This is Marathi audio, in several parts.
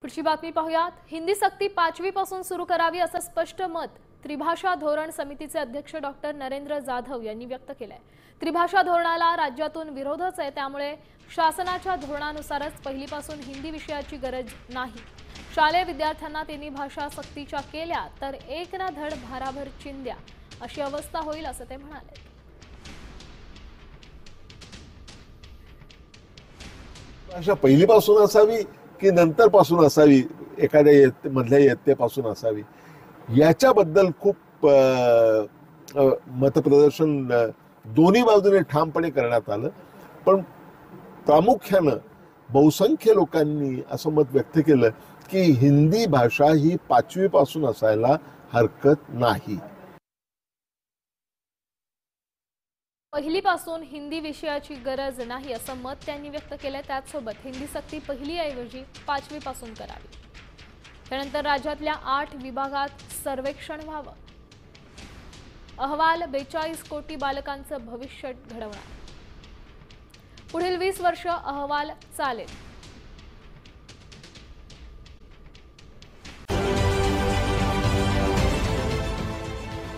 पुढची बातमी पाहूयात। हिंदी सक्ती 5वी पासून सुरू करावी असं स्पष्ट मत त्रिभाषा धोरण समितीचे अध्यक्ष डॉक्टर नरेंद्र जाधव यांनी व्यक्त केलंय। त्रिभाषा धोरणाला राज्यातून विरोधच आहे, त्यामुळे शासनाच्या धोरणानुसारच पहिलीपासून हिंदी विषयाची गरज नाही। शालेय विद्यार्थ्यांना तिन्ही भाषा सक्तीच्या केल्या तर एक ना धड भाराभर चिंध्या अशी अवस्था होईल असं ते म्हणाले। भाषा पहिलीपासून असावी की नंतर पासून असावी, एखाद्या मधल्या इयत्तेपासून असावी, याच्याबद्दल खूप मतप्रदर्शन दोन्ही बाजूने ठामपणे करण्यात आलं। पण प्रामुख्यानं बहुसंख्य लोकांनी असं मत व्यक्त केलं की हिंदी भाषा ही 5वी पासून असायला हरकत नाही। पहिलीपासून हिंदी विषयाची गरज नाही असं मत त्यांनी व्यक्त केलंय। त्याचसोबत हिंदी सक्ती पहिलीऐवजी 5वी पासून करावी। त्यानंतर राज्यातल्या 8 विभागात सर्वेक्षण व्हावं। अहवाल 42 कोटी बालकांचं भविष्य घडवणार। पुढील 20 वर्ष अहवाल चालेल।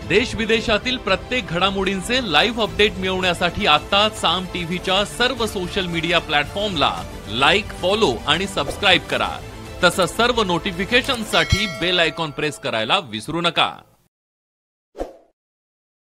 देश विदेशातील प्रत्येक घडामोडींचे लाईव्ह अपडेट मिळवण्यासाठी आता साम टीव्हीच्या सर्व सोशल मीडिया प्लॅटफॉर्मला लाईक, फॉलो आणि सबस्क्राईब करा। तसंच सर्व नोटिफिकेशनसाठी बेल आयकॉन प्रेस करायला विसरू नका।